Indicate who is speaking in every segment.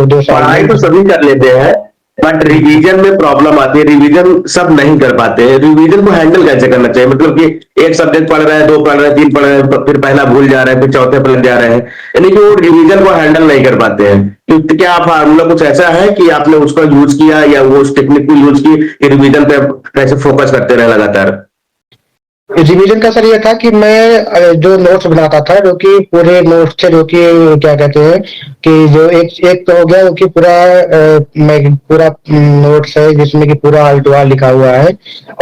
Speaker 1: दो साल में।
Speaker 2: पढ़ाई तो सभी कर लेते हैं, बट रिवीजन में प्रॉब्लम आती है। रिवीजन सब नहीं कर पाते हैं। रिवीजन को हैंडल कैसे करना चाहिए, मतलब कि एक सब्जेक्ट पढ़ रहे हैं, दो पढ़ रहे हैं, तीन पढ़ रहे हैं, फिर पहला भूल जा रहे हैं, फिर चौथे पढ़ जा रहे हैं, यानी कि वो रिवीजन को हैंडल नहीं कर पाते हैं। तो क्या फार्मूला कुछ ऐसा है कि आपने उसका यूज किया या वो उस टेक्निक को यूज की कि रिवीजन पे कैसे फोकस करते रहे लगातार?
Speaker 1: रिवीजन का सर ये था कि मैं जो नोट्स बनाता था, जो कि पूरे नोट्स थे, जो कि क्या कहते हैं कि जो एक एक तो हो गया जो कि पूरा पूरा नोट्स है जिसमें कि पूरा आल टू आल लिखा हुआ है,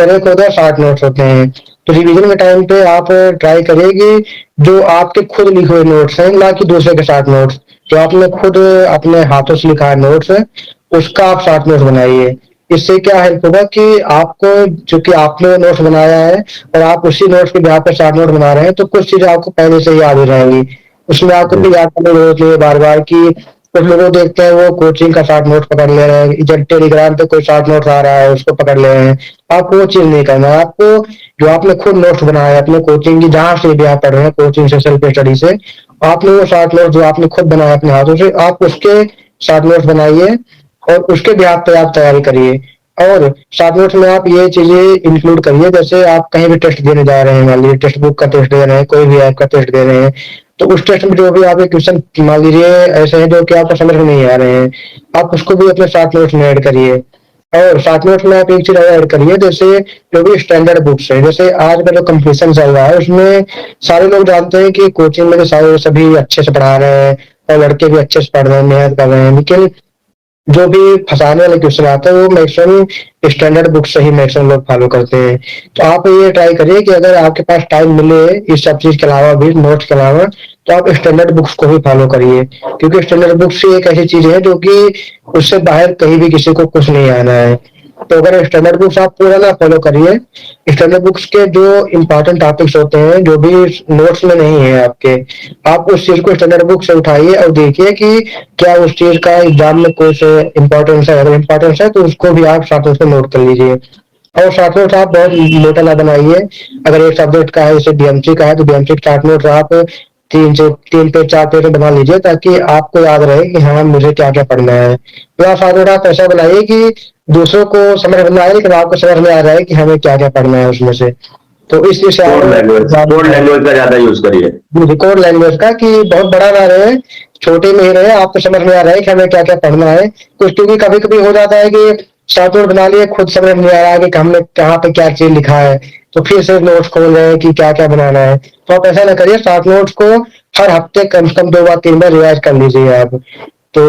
Speaker 1: और एक हो गया शॉर्ट नोट्स होते हैं। तो रिवीजन के टाइम पे आप ट्राई करिए कि जो आपके खुद लिखे हुए नोट्स हैं, ना कि दूसरे के शॉर्ट नोट्स, जो आपने खुद अपने हाथों से लिखा है नोट्स है, उसका आप शॉर्ट नोट्स बनाइए। इससे क्या हेल्प होगा कि आपको, चूंकि आपने नोट्स बनाया है और आप उसी नोट्स के बिहाफ पे शॉर्ट नोट बना रहे हैं, तो कुछ चीजें आपको पहले से ही याद हो जाएंगी। उसमें आपको भी याद करने की जरूरत नहीं है बार बार कि कुछ लोग देखते हैं वो कोचिंग का शॉर्ट नोट पकड़ ले रहे हैं, जब टेलीग्राम पे कोई शॉर्ट नोट आ रहा है उसको पकड़ ले रहे हैं। आपको वो चीज नहीं करना है। आपको जो आपने खुद नोट्स बनाया है अपने कोचिंग की, जहां से भी आप पढ़ रहे हैं, कोचिंग से, सेल्फ स्टडी से, आपने वो शॉर्ट नोट जो आपने खुद बनाया अपने हाथों से, आप उसके शॉर्ट नोट्स बनाइए और उसके बिहाफ पे आप तैयारी करिए। और शॉर्ट नोट्स में आप ये चीजें इंक्लूड करिए, जैसे आप कहीं भी टेस्ट देने जा रहे हैं, मान लीजिए टेक्स्ट बुक का टेस्ट दे रहे हैं, कोई भी ऐप का टेस्ट दे रहे हैं, तो उस टेस्ट में जो भी आपके क्वेश्चन मान लीजिए ऐसे हैं जो कि आपको समझ में नहीं आ रहे हैं, आप उसको भी अपने शॉर्ट नोट्स में ऐड करिए। और शॉर्ट नोट्स में आप एक चीज और ऐड करिए, जैसे जो भी स्टैंडर्ड बुक्स है, जैसे आज का जो कंपटीशन चल रहा है उसमें सारे लोग जानते हैं कि कोचिंग में तो सारे सभी अच्छे से पढ़ा रहे हैं और लड़के भी अच्छे से पढ़ रहे हैं, मेहनत कर रहे हैं, लेकिन जो भी फंसाने वाले क्वेश्चन आते हैं वो मैक्सिमम स्टैंडर्ड बुक से ही मैक्सिमम लोग फॉलो करते हैं। तो आप ये ट्राई करिए कि अगर आपके पास टाइम मिले इस सब चीज के अलावा भी, नोट्स के अलावा, तो आप स्टैंडर्ड बुक्स को ही फॉलो करिए, क्योंकि स्टैंडर्ड बुक्स एक ऐसी चीज है जो कि उससे बाहर कहीं भी किसी को कुछ नहीं आना है। तो अगर स्टैंडर्ड बुक्स आप पूरा ना फॉलो करिए, स्टैंडर्ड बुक्स के जो इम्पोर्टेंट टॉपिक्स होते हैं जो भी नोट्स में नहीं है आपके, आप उस चीज को स्टैंडर्ड बुक से उठाइए और देखिए कि क्या उस चीज का एग्जाम में कुछ इम्पोर्टेंस है। अगर इम्पोर्टेंस है तो उसको भी आप साथ में नोट कर लीजिए। और शॉर्ट नोट्स आप बहुत मोटा ना बनाइए। अगर एक सब्जेक्ट का है, जैसे डीएमसी का है, तो डीएमसी के शॉर्ट नोट्स आप 3 पेज 4 पेज में बना लीजिए, ताकि आपको याद रहे कि हाँ मुझे क्या क्या पढ़ना है। तो आप शॉर्ट नोट आप ऐसा बनाइए कि दूसरों को समझ में ना आए, लेकिन आपको समझ में आ रहा है कि हमें क्या क्या पढ़ना है उसमें से। तो इस चीज से
Speaker 2: कोड लैंग्वेज का ज्यादा यूज करिए।
Speaker 1: कोड लैंग्वेज का, कि बहुत बड़ा ना रहे, छोटे में ही रहे, आपको समझ में आ रहा है कि हमें क्या क्या पढ़ना है कुछ। क्योंकि कभी कभी हो जाता है कि शॉर्ट नोट बना लिए, खुद समझ में नहीं आ रहा है कि हमने कहाँ पे क्या चीज लिखा है, तो फिर से नोट्स खोल रहे हैं कि क्या क्या बनाना है। तो आप ऐसा ना करिए, शॉर्ट नोट्स को हर हफ्ते कम से कम 2 बार 3 बार रिवाइज कर लीजिए आप।